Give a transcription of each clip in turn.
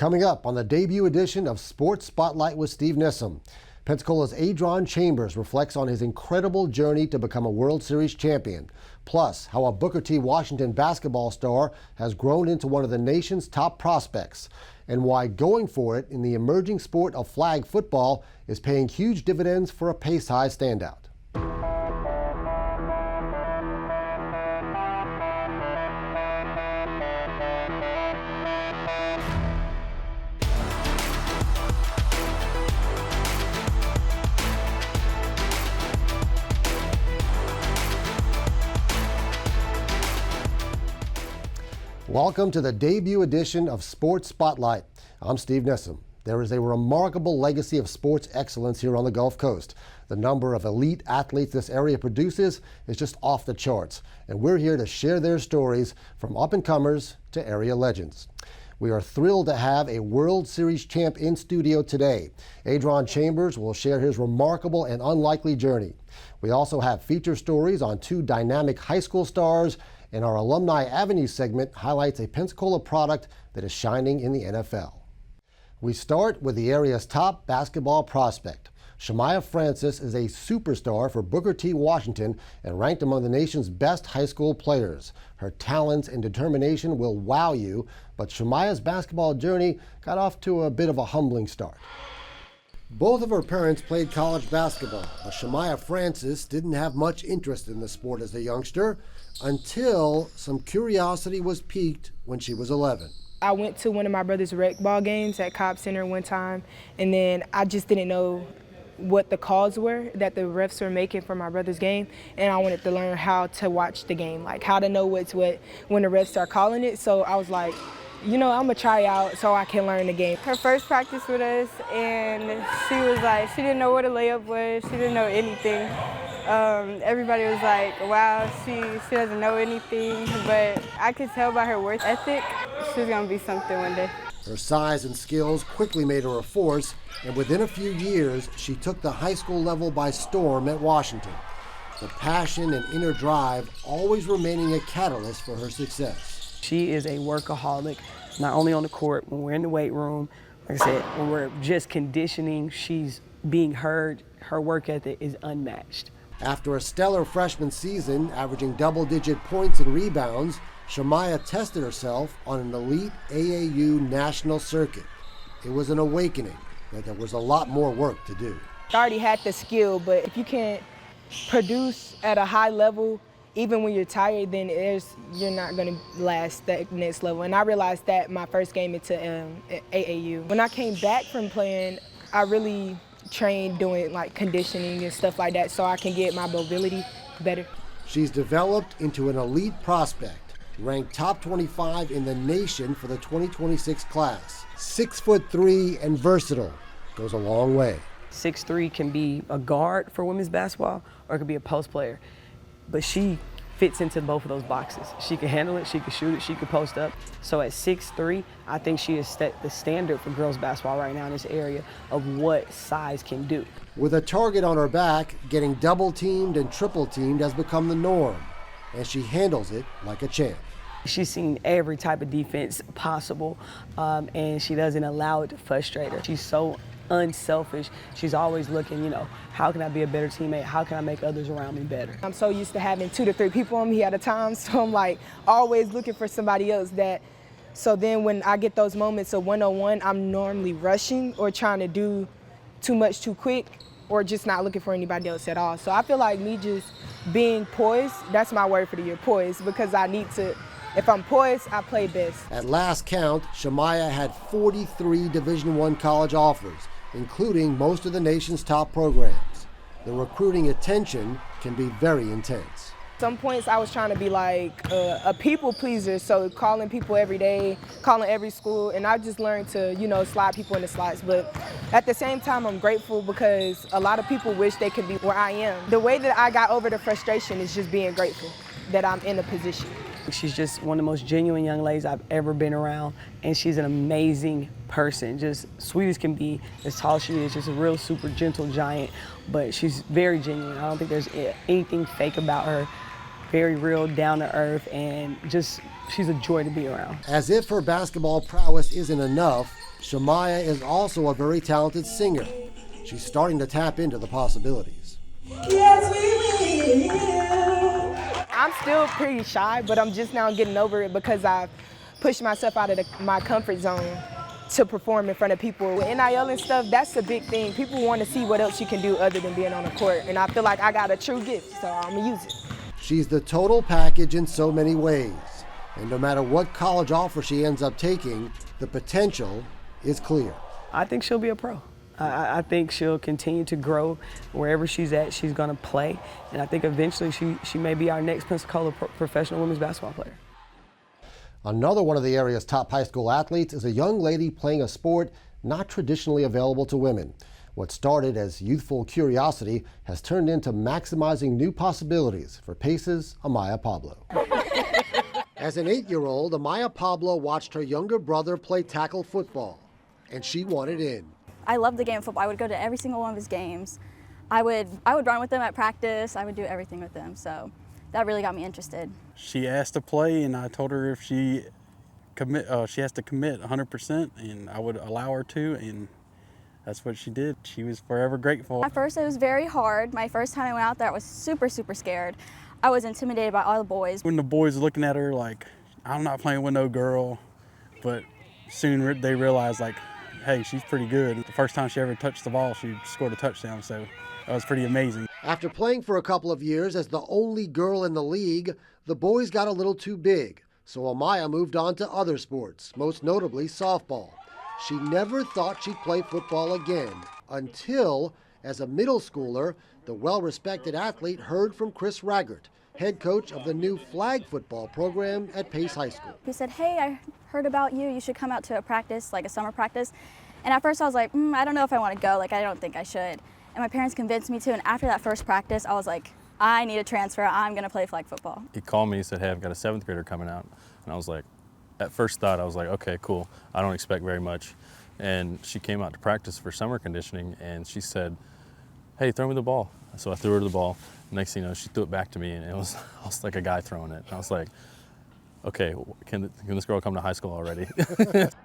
Coming up on the debut edition of Sports Spotlight with Steve Nissim, Pensacola's Adron Chambers reflects on his incredible journey to become a World Series champion, plus how a Booker T. Washington basketball star has grown into one of the nation's top prospects, and why going for it in the emerging sport of flag football is paying huge dividends for a pace-high standout. Welcome to the debut edition of Sports Spotlight. I'm Steve Nissim. There is a remarkable legacy of sports excellence here on the Gulf Coast. The number of elite athletes this area produces is just off the charts, and we're here to share their stories from up-and-comers to area legends. We are thrilled to have a World Series champ in studio today. Adron Chambers will share his remarkable and unlikely journey. We also have feature stories on two dynamic high school stars, and our Alumni Avenue segment highlights a Pensacola product that is shining in the NFL. We start with the area's top basketball prospect. Chamiah Francis is a superstar for Booker T. Washington and ranked among the nation's best high school players. Her talents and determination will wow you, but Chamiah's basketball journey got off to a bit of a humbling start. Both of her parents played college basketball, but Chamiah Francis didn't have much interest in the sport as a youngster until some curiosity was piqued when she was 11. I went to one of my brother's rec ball games at Cobb Center one time, and then I just didn't know what the calls were that the refs were making for my brother's game, and I wanted to learn how to watch the game, like how to know what's what when the refs start calling it. So I was like, you know, I'm gonna try out so I can learn the game. Her first practice with us, and she was like, she didn't know what a layup was, she didn't know anything. Everybody was like, wow, she doesn't know anything, but I could tell by her work ethic, she's gonna be something one day. Her size and skills quickly made her a force, and within a few years, she took the high school level by storm at Washington. The passion and inner drive always remaining a catalyst for her success. She is a workaholic, not only on the court, when we're in the weight room, like I said, when we're just conditioning, she's being heard. Her work ethic is unmatched. After a stellar freshman season, averaging double-digit points and rebounds, Chamiah tested herself on an elite AAU national circuit. It was an awakening that there was a lot more work to do. I already had the skill, but if you can't produce at a high level, even when you're tired, then you're not going to last that next level. And I realized that my first game into AAU. When I came back from playing, I really trained doing like conditioning and stuff like that so I can get my mobility better. She's developed into an elite prospect, ranked top 25 in the nation for the 2026 class. 6'3" and versatile, goes a long way. 6'3" can be a guard for women's basketball or it could be a post player, but she fits into both of those boxes. She can handle it, she can shoot it, she can post up. So at 6'3", I think she has set the standard for girls basketball right now in this area of what size can do. With a target on her back, getting double-teamed and triple-teamed has become the norm, and she handles it like a champ. She's seen every type of defense possible, and she doesn't allow it to frustrate her. She's so unselfish. She's always looking, you know, how can I be a better teammate? How can I make others around me better? I'm so used to having 2 to 3 people on me at a time, so I'm like always looking for somebody else so then when I get those moments of one-on-one, I'm normally rushing or trying to do too much too quick or just not looking for anybody else at all. So I feel like me just being poised, that's my word for the year, poised, because I need to, if I'm poised, I play best. At last count, Chamiah had 43 Division I college offers, including most of the nation's top programs. The recruiting attention can be very intense. Some points I was trying to be like a people pleaser, so calling people every day, calling every school, and I just learned to, you know, slide people in the slots. But at the same time, I'm grateful because a lot of people wish they could be where I am. The way that I got over the frustration is just being grateful that I'm in a position. She's just one of the most genuine young ladies I've ever been around, and she's an amazing person, just sweet as can be, as tall as she is, just a real super gentle giant, but she's very genuine. I don't think there's anything fake about her. very real, down to earth, and just she's a joy to be around. As if her basketball prowess isn't enough, Chamiah is also a very talented singer. She's starting to tap into the possibilities. Yes, we will. I'm still pretty shy, but I'm just now getting over it because I've pushed myself out of my comfort zone to perform in front of people. With NIL and stuff, that's a big thing. People want to see what else you can do other than being on the court, and I feel like I got a true gift, so I'm going to use it. She's the total package in so many ways, and no matter what college offer she ends up taking, the potential is clear. I think she'll be a pro. I think she'll continue to grow wherever she's at. She's going to play, and I think eventually she may be our next Pensacola professional women's basketball player. Another one of the area's top high school athletes is a young lady playing a sport not traditionally available to women. What started as youthful curiosity has turned into maximizing new possibilities for Pace's Amaya Pablo. As an 8-year-old, Amaya Pablo watched her younger brother play tackle football, and she wanted in. I loved the game of football. I would go to every single one of his games. I would run with them at practice. I would do everything with them. So that really got me interested. She asked to play, and I told her if she has to commit 100%, and I would allow her to, and that's what she did. She was forever grateful. At first, it was very hard. My first time I went out there, I was super, super scared. I was intimidated by all the boys. When the boys were looking at her like, I'm not playing with no girl, but soon they realized, like, hey, she's pretty good. The first time she ever touched the ball, she scored a touchdown, so that was pretty amazing. After playing for a couple of years as the only girl in the league, the boys got a little too big, so Amaya moved on to other sports, most notably softball. She never thought she'd play football again until, as a middle schooler, the well-respected athlete heard from Chris Raggart, head coach of the new flag football program at Pace High School. He said, hey, I heard about you. You should come out to a practice, like a summer practice. And at first I was like, I don't know if I want to go. Like, I don't think I should. And my parents convinced me to. And after that first practice, I was like, I need a transfer. I'm going to play flag football. He called me, he said, hey, I've got a 7th grader coming out. And I was like, at first thought, I was like, okay, cool. I don't expect very much. And she came out to practice for summer conditioning, and she said, hey, throw me the ball. So I threw her the ball. Next thing you know, she threw it back to me, and I was like a guy throwing it. And I was like, okay, can this girl come to high school already?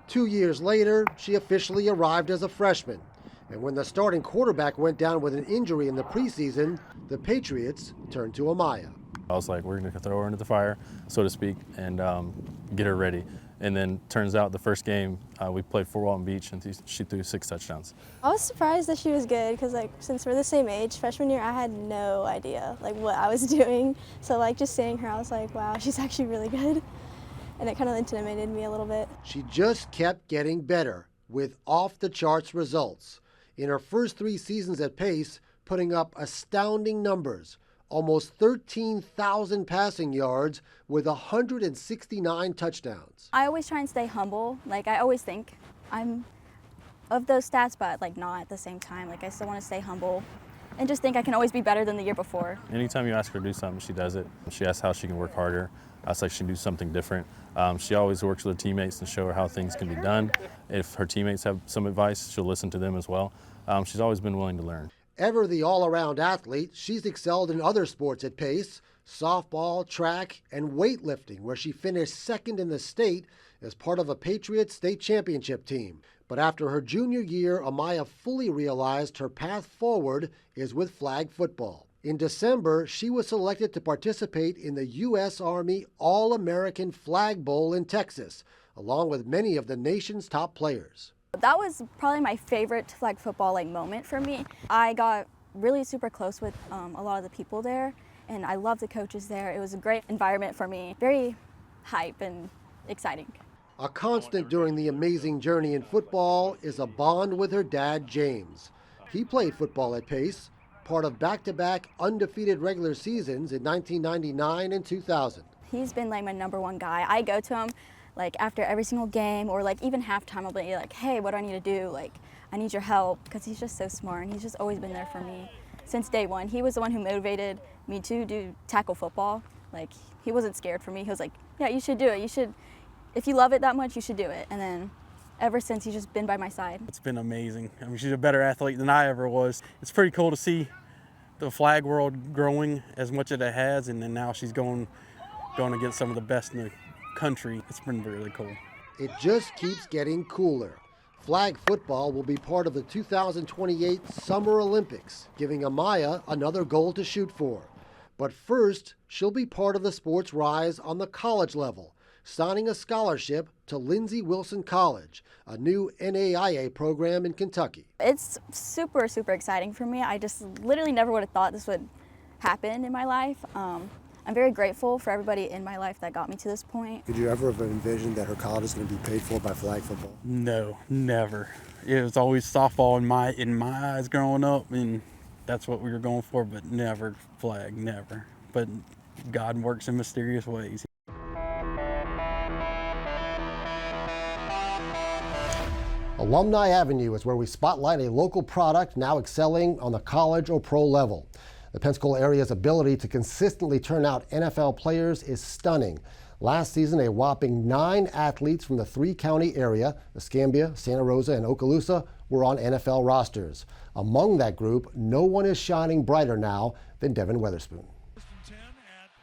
2 years later, she officially arrived as a freshman. And when the starting quarterback went down with an injury in the preseason, the Patriots turned to Amaya. I was like, we're going to throw her into the fire, so to speak, and get her ready. And then turns out the first game, we played Fort Walton Beach, and she threw 6 touchdowns. I was surprised that she was good because, like, since we're the same age, freshman year, I had no idea, like, what I was doing. So, like, just seeing her, I was like, wow, she's actually really good. And it kind of intimidated me a little bit. She just kept getting better with off-the-charts results. In her first 3 seasons at Pace, putting up astounding numbers, almost 13,000 passing yards with 169 touchdowns. I always try and stay humble. Like, I always think I'm of those stats, but, like, not at the same time. Like, I still want to stay humble and just think I can always be better than the year before. Anytime you ask her to do something, she does it. She asks how she can work harder. I was like, she can do something different. She always works with her teammates and show her how things can be done. If her teammates have some advice, she'll listen to them as well. She's always been willing to learn. Ever the all-around athlete, she's excelled in other sports at Pace, softball, track, and weightlifting, where she finished 2nd in the state as part of a Patriots state championship team. But after her junior year, Amaya fully realized her path forward is with flag football. In December, she was selected to participate in the U.S. Army All-American Flag Bowl in Texas, along with many of the nation's top players. That was probably my favorite flag football moment for me. I got really super close with a lot of the people there, and I loved the coaches there. It was a great environment for me, very hype and exciting. A constant during the amazing journey in football is a bond with her dad, James. He played football at Pace, part of back-to-back undefeated regular seasons in 1999 and 2000. He's been like my #1 guy. I go to him like after every single game, or like even halftime, I'll be like, hey, what do I need to do? Like, I need your help, because he's just so smart, and he's just always been there for me since day one. He was the one who motivated me to do tackle football. Like, he wasn't scared for me. He was like, yeah, you should do it. You should, if you love it that much, you should do it. And then ever since, he's just been by my side. It's been amazing. I mean, she's a better athlete than I ever was. It's pretty cool to see the flag world growing as much as it has, and then now she's going against some of the best in the country. It's been really cool. It just keeps getting cooler. Flag football will be part of the 2028 Summer Olympics, giving Amaya another goal to shoot for. But first, she'll be part of the sport's rise on the college level, signing a scholarship to Lindsey Wilson College, a new NAIA program in Kentucky. It's super, super exciting for me. I just literally never would have thought this would happen in my life. I'm very grateful for everybody in my life that got me to this point. Did you ever have envisioned that her college is going to be paid for by flag football? No, never. It was always softball in my eyes growing up, and that's what we were going for, but never flag, never. But God works in mysterious ways. Alumni Avenue is where we spotlight a local product now excelling on the college or pro level. The Pensacola area's ability to consistently turn out NFL players is stunning. Last season, a whopping 9 athletes from the 3-county area, Escambia, Santa Rosa, and Okaloosa, were on NFL rosters. Among that group, no one is shining brighter now than Devin Witherspoon.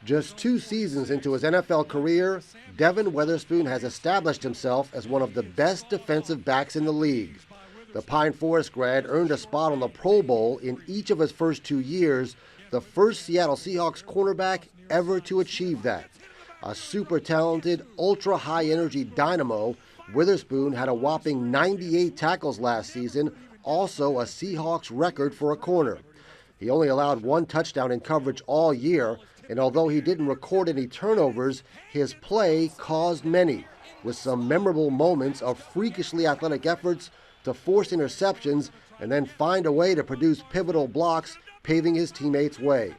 Just 2 seasons into his NFL career, Devin Witherspoon has established himself as one of the best defensive backs in the league. The Pine Forest grad earned a spot on the Pro Bowl in each of his first 2 years, the first Seattle Seahawks cornerback ever to achieve that. A super talented, ultra high energy dynamo, Witherspoon had a whopping 98 tackles last season, also a Seahawks record for a corner. He only allowed 1 touchdown in coverage all year, and although he didn't record any turnovers, his play caused many, with some memorable moments of freakishly athletic efforts to force interceptions and then find a way to produce pivotal blocks, paving his teammates' way.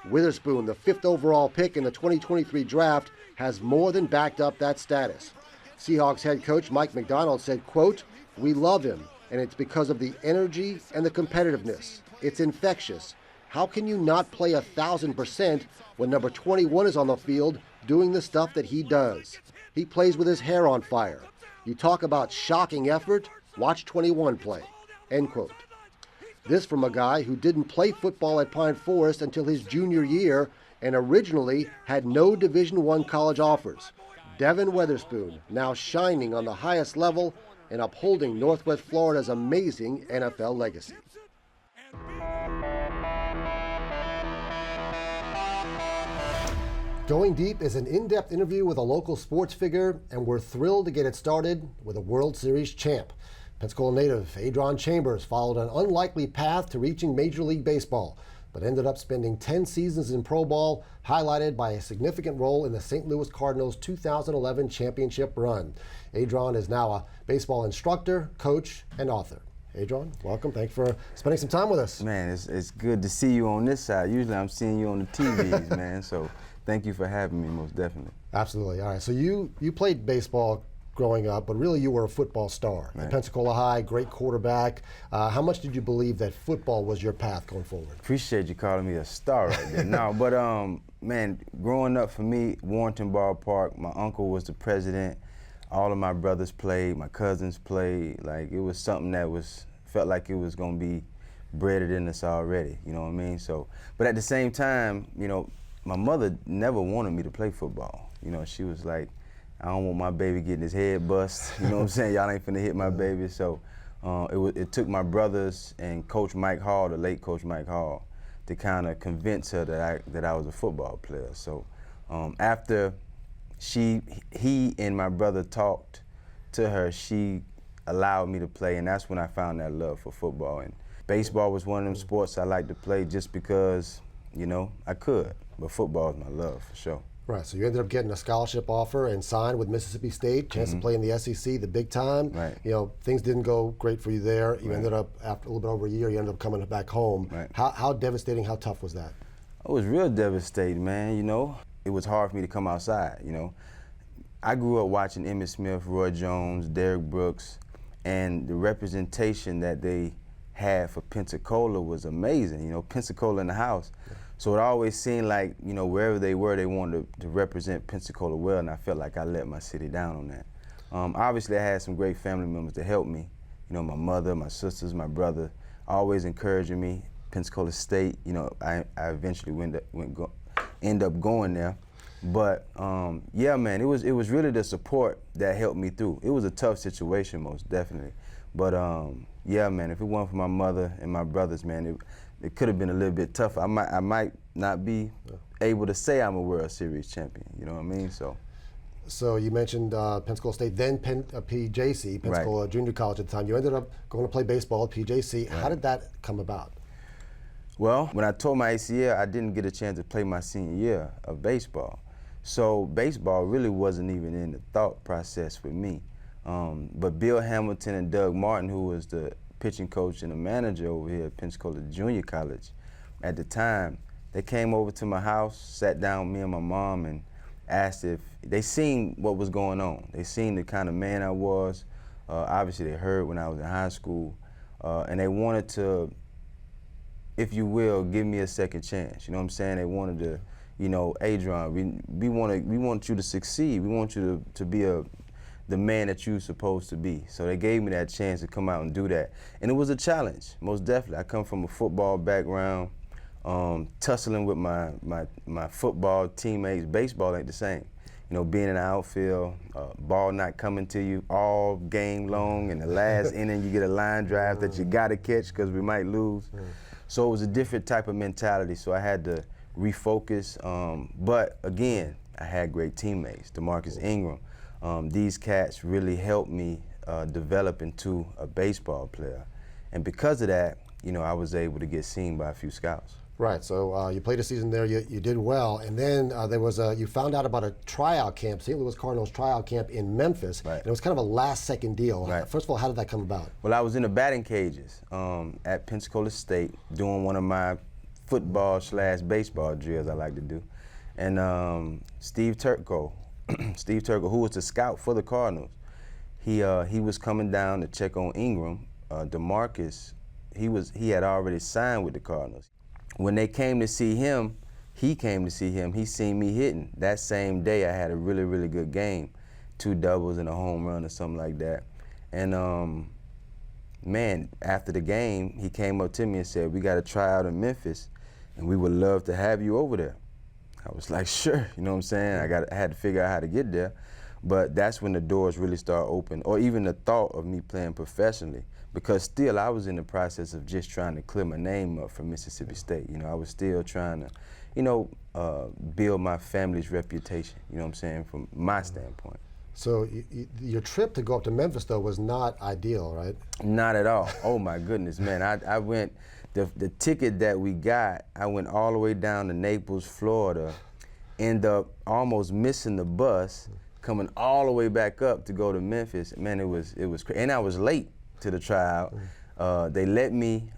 Witherspoon, the 5th overall pick in the 2023 draft, has more than backed up that status. Seahawks head coach Mike Macdonald said, quote, "We love him, and it's because of the energy and the competitiveness. It's infectious. How can you not play 1,000% when number 21 is on the field doing the stuff that he does? He plays with his hair on fire. You talk about shocking effort, watch 21 play," end quote. This from a guy who didn't play football at Pine Forest until his junior year and originally had no Division I college offers. Devin Witherspoon now shining on the highest level and upholding Northwest Florida's amazing NFL legacy. Going Deep is an in-depth interview with a local sports figure, and we're thrilled to get it started with a World Series champ. Pensacola native Adron Chambers followed an unlikely path to reaching Major League Baseball, but ended up spending 10 seasons in pro ball, highlighted by a significant role in the St. Louis Cardinals' 2011 championship run. Adron is now a baseball instructor, coach, and author. Adron, welcome. Thanks for spending some time with us. Man, it's good to see you on this side. Usually I'm seeing you on the TVs, man, so thank you for having me, most definitely. Absolutely. All right, so you played baseball growing up, but really you were a football star. At Pensacola High, great quarterback. How much did you believe that football was your path going forward? Appreciate you calling me a star right there. No, but man, growing up for me, Warrenton Ballpark, my uncle was the president. All of my brothers played, my cousins played. Like, it was something that felt like it was gonna be bred in us already, you know what I mean? So, but at the same time, you know, my mother never wanted me to play football. You know, she was like, I don't want my baby getting his head bust. You know what I'm saying? Y'all ain't finna hit my baby. So it took my brothers and Coach Mike Hall, the late Coach Mike Hall, to kind of convince her that I was a football player. So after he and my brother talked to her, she allowed me to play, and that's when I found that love for football. And baseball was one of them sports I liked to play just because, you know, I could. But football is my love, for sure. Right, so you ended up getting a scholarship offer and signed with Mississippi State, chance to play in the SEC, the big time. Right. You know, things didn't go great for you there. You ended up, after a little bit over a year, you ended up coming back home. Right. How devastating, how tough was that? It was real devastating, man, you know. It was hard for me to come outside, you know. I grew up watching Emmitt Smith, Roy Jones, Derrick Brooks, and the representation that they had for Pensacola was amazing, you know, Pensacola in the house. So it always seemed like, you know, wherever they were, they wanted to represent Pensacola well, and I felt like I let my city down on that. Obviously, I had some great family members to help me. You know, my mother, my sisters, my brother, always encouraging me. Pensacola State. You know, I eventually end up going there. But yeah, man, it was really the support that helped me through. It was a tough situation, most definitely. But yeah, man, if it weren't for my mother and my brothers, man, it could have been a little bit tougher. I might not be able to say I'm a World Series champion. You know what I mean? So you mentioned Pensacola State, then PJC, Pensacola Junior College at the time. You ended up going to play baseball at PJC. How did that come about? Well, when I tore my ACL, I didn't get a chance to play my senior year of baseball. So baseball really wasn't even in the thought process for me. But Bill Hamilton and Doug Martin, who was the pitching coach and the manager over here at Pensacola Junior College at the time, they came over to my house, sat down with me and my mom, and asked if they seen what was going on. They seen the kind of man I was. Obviously, they heard when I was in high school, and they wanted to, if you will, give me a second chance. You know what I'm saying? They wanted to, you know, Adron, we want you to succeed. We want you to be the man that you're supposed to be. So they gave me that chance to come out and do that. And it was a challenge, most definitely. I come from a football background, tussling with my football teammates. Baseball ain't the same. You know, being in the outfield, ball not coming to you all game long, and the last inning you get a line drive that you gotta catch because we might lose. So it was a different type of mentality, so I had to refocus. But again, I had great teammates, DeMarcus Ingram. These cats really helped me develop into a baseball player. And because of that, you know, I was able to get seen by a few scouts. Right, so you played a season there, you did well, and then there was you found out about a tryout camp, St. Louis Cardinals tryout camp in Memphis, and it was kind of a last-second deal. First of all, how did that come about? Well, I was in the batting cages at Pensacola State doing one of my football/baseball drills I like to do, and Steve Turco, who was the scout for the Cardinals, he was coming down to check on Ingram. DeMarcus, he had already signed with the Cardinals. When they came to see him, he seen me hitting. That same day, I had a really, really good game, 2 doubles and a home run or something like that. And man, after the game, he came up to me and said, "We got a tryout in Memphis, and we would love to have you over there." I was like, "Sure," you know what I'm saying? I had to figure out how to get there. But that's when the doors really started open, or even the thought of me playing professionally. Because still, I was in the process of just trying to clear my name up for Mississippi State. You know, I was still trying to, you know, build my family's reputation, you know what I'm saying, from my standpoint. So your trip to go up to Memphis, though, was not ideal, right? Not at all. Oh, my goodness, man. I went, the ticket that we got, I went all the way down to Naples, Florida, ended up almost missing the bus, coming all the way back up to go to Memphis. Man, it was crazy. And I was late to the tryout. They let me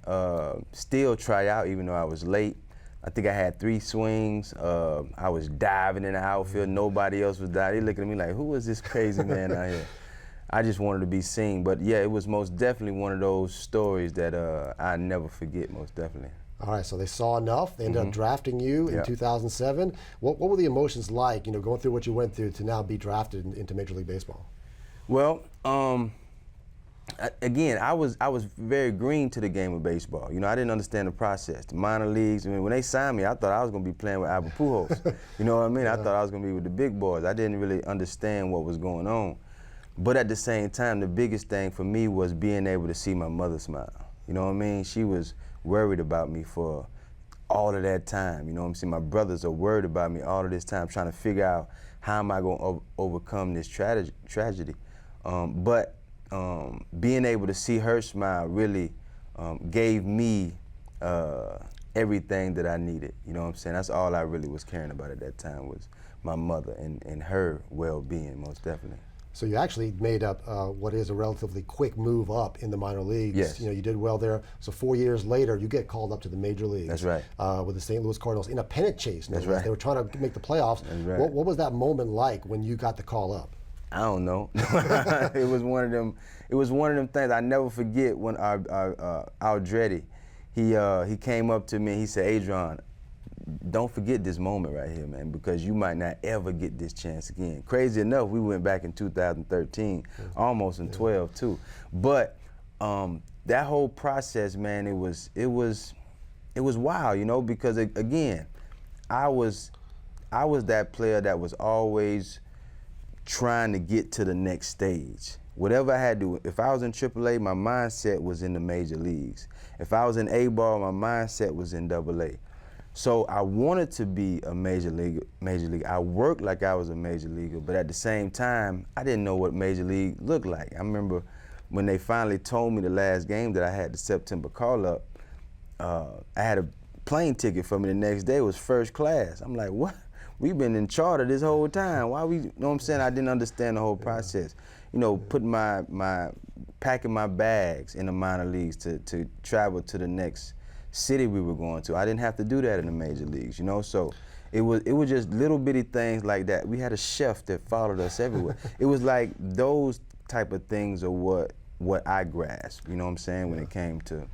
still try out even though I was late. I think I had 3 swings. I was diving in the outfield. Nobody else was diving. They looking at me like, who is this crazy man out here? I just wanted to be seen. But yeah, it was most definitely one of those stories that I never forget, most definitely. All right, so they saw enough. They ended up drafting you in 2007. What were the emotions like, you know, going through what you went through to now be drafted into Major League Baseball? Well, again, I was very green to the game of baseball. You know, I didn't understand the process. The minor leagues, I mean, when they signed me, I thought I was going to be playing with Albert Pujols. You know what I mean? I thought I was going to be with the big boys. I didn't really understand what was going on. But at the same time, the biggest thing for me was being able to see my mother smile. You know what I mean? She was worried about me for all of that time. You know what I'm saying? My brothers are worried about me all of this time, trying to figure out how am I going to overcome this tragedy. But being able to see her smile really gave me everything that I needed. You know what I'm saying? That's all I really was caring about at that time was my mother and her well-being, most definitely. So you actually made up what is a relatively quick move up in the minor leagues. Yes. You know, you did well there. So 4 years later, you get called up to the major leagues. That's right. With the St. Louis Cardinals in a pennant chase. That's right. They were trying to make the playoffs. That's right. What was that moment like when you got the call up? I don't know. It was one of them. It was one of them things I never forget. When Aldretti, he came up to me and he said, "Adron, don't forget this moment right here, man, because you might not ever get this chance again." Crazy enough, we went back in 2013, almost in 12 too. But that whole process, man, it was it was wild, you know, because again, I was that player that was always trying to get to the next stage. Whatever I had to, if I was in AAA, my mindset was in the major leagues. If I was in A-ball, my mindset was in AA. So I wanted to be a major league. I worked like I was a major leaguer, but at the same time, I didn't know what major league looked like. I remember when they finally told me the last game that I had the September call-up, I had a plane ticket for me the next day. It was first class. I'm like, what? We've been in charter this whole time. Why we, you know what I'm saying? I didn't understand the whole process. You know, putting packing my bags in the minor leagues to travel to the next city we were going to. I didn't have to do that in the major leagues, you know? So it was just little bitty things like that. We had a chef that followed us everywhere. It was like those type of things are what I grasped, you know what I'm saying, when it came to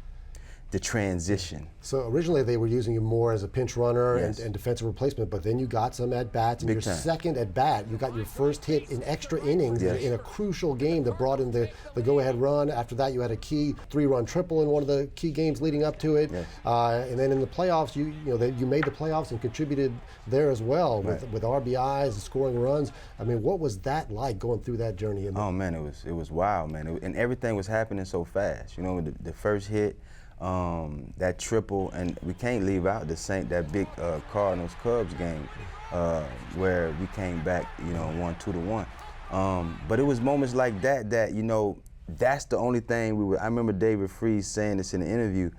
the transition. So originally they were using you more as a pinch runner Yes. and defensive replacement, but then you got some at-bats. And Big your time. second at-bat, you got your first hit in extra innings Yes. in a crucial game that brought in the go-ahead run. After that, you had a key 3-run triple in one of the key games leading up to it. Yes. And then in the playoffs, you made the playoffs and contributed there as well with RBIs and scoring runs. I mean, what was that like going through that journey? Oh man, it was wild, man. And everything was happening so fast. You know, the first hit, that triple, and we can't leave out that big Cardinals-Cubs game where we came back, you know, 1-2-1. But it was moments like that, you know, that's the only thing I remember David Freese saying this in the interview.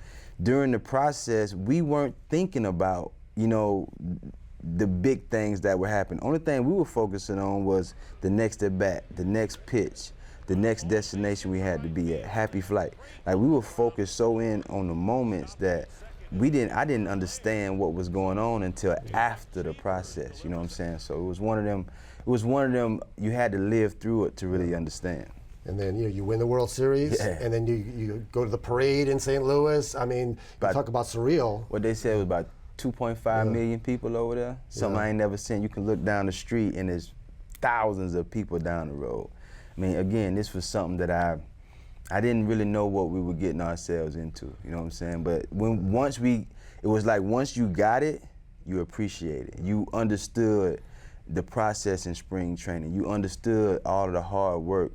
During the process, we weren't thinking about, you know, the big things that were happening. Only thing we were focusing on was the next at-bat, the next pitch, the next destination we had to be at, happy flight. Like, we were focused so in on the moments that I didn't understand what was going on until after the process, you know what I'm saying? So it was one of them, you had to live through it to really understand. And then you win the World Series, and then you go to the parade in St. Louis. I mean, talk about surreal. What they said was about 2.5 million people over there. Something I ain't never seen. You can look down the street and there's thousands of people down the road. I mean, again, this was something that I didn't really know what we were getting ourselves into, you know what I'm saying? But it was like once you got it, you appreciate it. You understood the process in spring training. You understood all of the hard work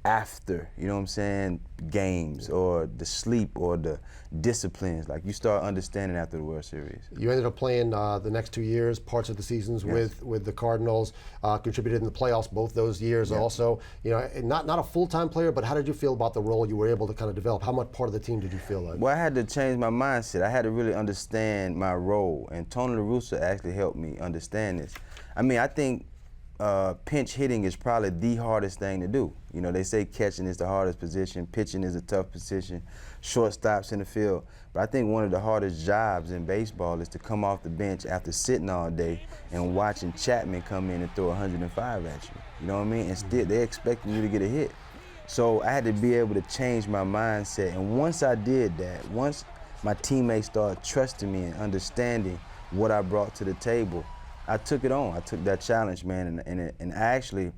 after, you know what I'm saying, games or the sleep or the disciplines. Like, you start understanding after the World Series. You ended up playing the next 2 years, parts of the seasons with the Cardinals, contributed in the playoffs both those years also. You know, not a full-time player, but how did you feel about the role you were able to kind of develop? How much part of the team did you feel like? Well, I had to change my mindset. I had to really understand my role, and Tony La Russa actually helped me understand this. I mean, I think pinch hitting is probably the hardest thing to do. You know, they say catching is the hardest position, pitching is a tough position, shortstops in the field. But I think one of the hardest jobs in baseball is to come off the bench after sitting all day and watching Chapman come in and throw 105 at you. You know what I mean? And still, they're expecting you to get a hit. So I had to be able to change my mindset. And once I did that, once my teammates started trusting me and understanding what I brought to the table, I took it on. I took that challenge, man, and actually,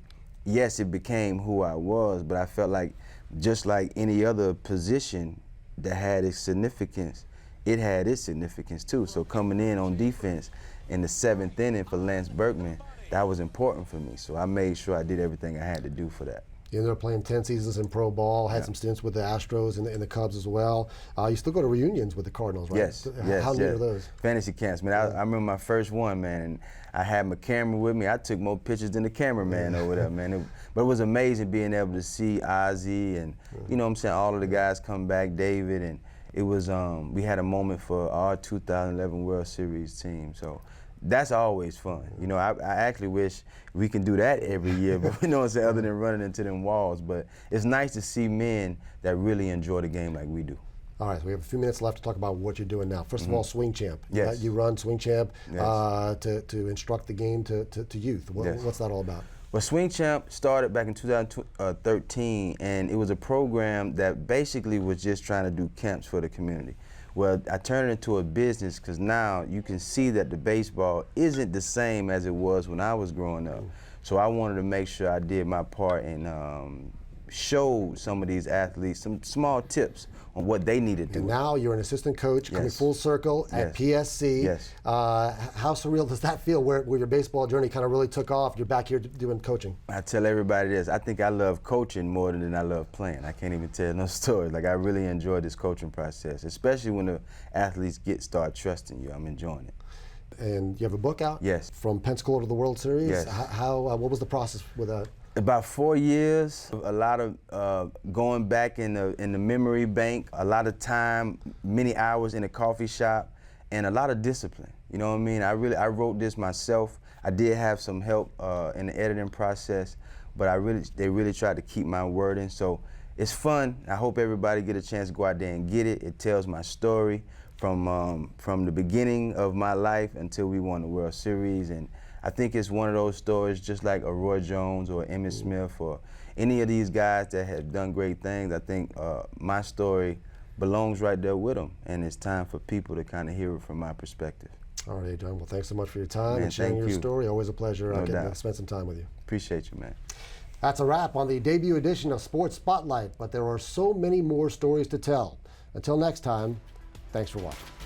yes, it became who I was, but I felt like just like any other position that had its significance, it had its significance too. So coming in on defense in the 7th inning for Lance Berkman, that was important for me. So I made sure I did everything I had to do for that. You ended up playing 10 seasons in pro ball, had some stints with the Astros and the Cubs as well. You still go to reunions with the Cardinals, right? Yes, How neat are those? Fantasy camps, man. I remember my first one, man, and I had my camera with me. I took more pictures than the cameraman over there, man. But it was amazing being able to see Ozzie and, you know what I'm saying, all of the guys come back, David, and it was, we had a moment for our 2011 World Series team. So that's always fun. You know, I actually wish we can do that every year, but you know what I'm saying, other than running into them walls. But it's nice to see men that really enjoy the game like we do. All right, so we have a few minutes left to talk about what you're doing now. First of all, Swing Champ. Yes. You run Swing Champ Yes. to instruct the game to youth. What's that all about? Well, Swing Champ started back in 2013, and it was a program that basically was just trying to do camps for the community. Well, I turned it into a business because now you can see that the baseball isn't the same as it was when I was growing up. So I wanted to make sure I did my part in showed some of these athletes some small tips on what they needed to do. And now you're an assistant coach coming Yes. full circle at PSC. Yes. How surreal does that feel where your baseball journey kind of really took off? You're back here doing coaching. I tell everybody this, I think I love coaching more than I love playing. I can't even tell no stories. Like, I really enjoy this coaching process, especially when the athletes start trusting you. I'm enjoying it. And you have a book out? Yes. From Pensacola to the World Series? Yes. What was the process with that? About 4 years, a lot of going back in the memory bank, a lot of time, many hours in a coffee shop, and a lot of discipline. You know what I mean? I wrote this myself. I did have some help in the editing process, but they really tried to keep my wording. So it's fun. I hope everybody get a chance to go out there and get it. It tells my story from the beginning of my life until we won the World Series. And I think it's one of those stories, just like a Roy Jones or Emmitt Smith or any of these guys that have done great things. I think my story belongs right there with them, and it's time for people to kind of hear it from my perspective. All right, Adron. Well, thanks so much for your time Man, and sharing thank your you. story. Always a pleasure No getting to doubt. spend some time with you. Appreciate you, man. That's a wrap on the debut edition of Sports Spotlight, but there are so many more stories to tell. Until next time, thanks for watching.